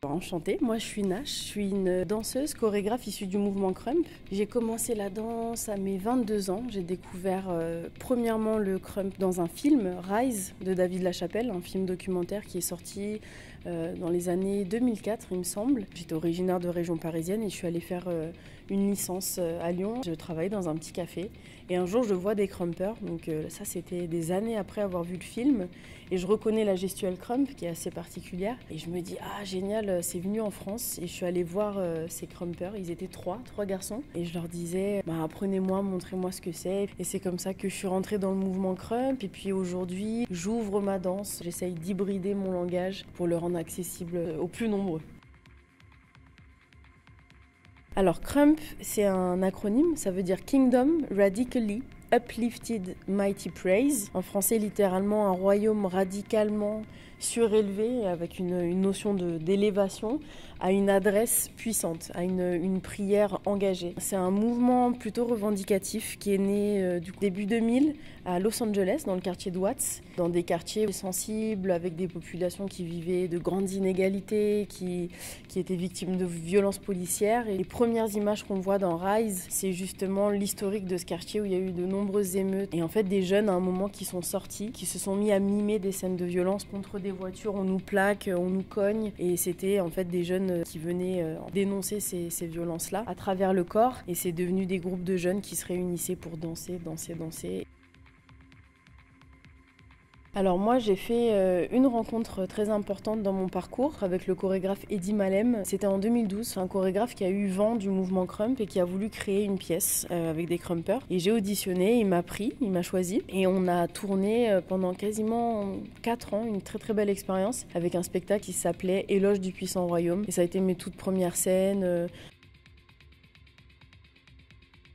Enchantée, moi je suis Nash, je suis une danseuse, chorégraphe issue du mouvement Krump. J'ai commencé la danse à mes 22 ans. J'ai découvert premièrement le Krump dans un film, Rise, de David Lachapelle, un film documentaire qui est sorti dans les années 2004, il me semble. J'étais originaire de région parisienne et je suis allée faire une licence à Lyon. Je travaillais dans un petit café et un jour je vois des Krumpers, donc ça c'était des années après avoir vu le film. Et je reconnais la gestuelle Krump qui est assez particulière. Et je me dis, ah génial, c'est venu en France. Et je suis allée voir ces Krumpers. Ils étaient trois garçons. Et je leur disais, apprenez-moi, montrez-moi ce que c'est. Et c'est comme ça que je suis rentrée dans le mouvement Krump. Et puis aujourd'hui, j'ouvre ma danse. J'essaye d'hybrider mon langage pour le rendre accessible aux plus nombreux. Alors Krump, c'est un acronyme. Ça veut dire Kingdom Radically Uplifted Mighty Praise, en français littéralement un royaume radicalement surélevé avec une notion d'élévation à une adresse puissante, à une prière engagée. C'est un mouvement plutôt revendicatif qui est né du début 2000 à Los Angeles, dans le quartier de Watts, dans des quartiers sensibles avec des populations qui vivaient de grandes inégalités, qui étaient victimes de violences policières. Et les premières images qu'on voit dans Rise, c'est justement l'historique de ce quartier où il y a eu de nombreuses émeutes. Et en fait, des jeunes à un moment qui sont sortis, qui se sont mis à mimer des scènes de violence contre des voitures, on nous plaque, on nous cogne. Et c'était en fait des jeunes qui venaient dénoncer ces violences-là à travers le corps. Et c'est devenu des groupes de jeunes qui se réunissaient pour danser. Alors moi j'ai fait une rencontre très importante dans mon parcours avec le chorégraphe Eddie Malem. C'était en 2012, c'est un chorégraphe qui a eu vent du mouvement Krump et qui a voulu créer une pièce avec des Krumpers. Et j'ai auditionné, il m'a pris, il m'a choisi et on a tourné pendant quasiment 4 ans, une très très belle expérience avec un spectacle qui s'appelait Éloge du puissant royaume. Et ça a été mes toutes premières scènes.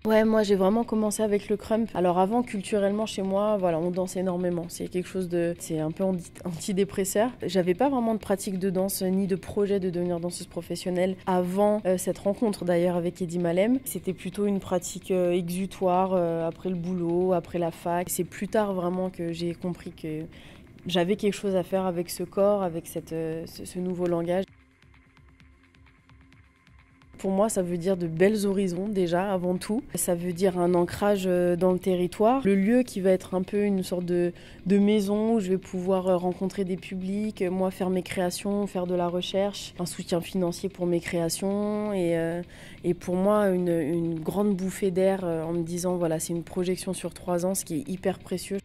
Ouais, moi j'ai vraiment commencé avec le Krump. Alors avant, culturellement chez moi, voilà, on danse énormément. C'est un peu antidépresseur. J'avais pas vraiment de pratique de danse ni de projet de devenir danseuse professionnelle avant cette rencontre d'ailleurs avec Eddie Malem. C'était plutôt une pratique exutoire après le boulot, après la fac. C'est plus tard vraiment que j'ai compris que j'avais quelque chose à faire avec ce corps, avec ce nouveau langage. Pour moi, ça veut dire de belles horizons déjà, avant tout. Ça veut dire un ancrage dans le territoire. Le lieu qui va être un peu une sorte de maison où je vais pouvoir rencontrer des publics, moi faire mes créations, faire de la recherche, un soutien financier pour mes créations et pour moi une grande bouffée d'air en me disant voilà, c'est une projection sur 3 ans, ce qui est hyper précieux.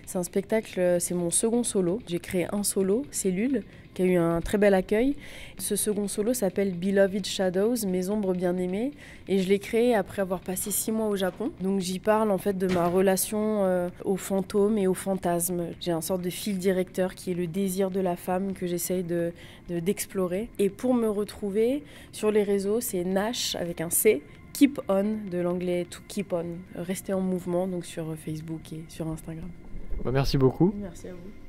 C'est un spectacle, c'est mon second solo. J'ai créé un solo, Cellule, qui a eu un très bel accueil. Ce second solo s'appelle Beloved Shadows, Mes ombres bien-aimées. Et je l'ai créé après avoir passé 6 mois au Japon. Donc j'y parle en fait de ma relation aux fantômes et aux fantasmes. J'ai un sorte de fil directeur qui est le désir de la femme que j'essaye d'explorer. Et pour me retrouver sur les réseaux, c'est Nash avec un C. Keep on, de l'anglais to keep on, rester en mouvement, donc sur Facebook et sur Instagram. Merci beaucoup. Merci à vous.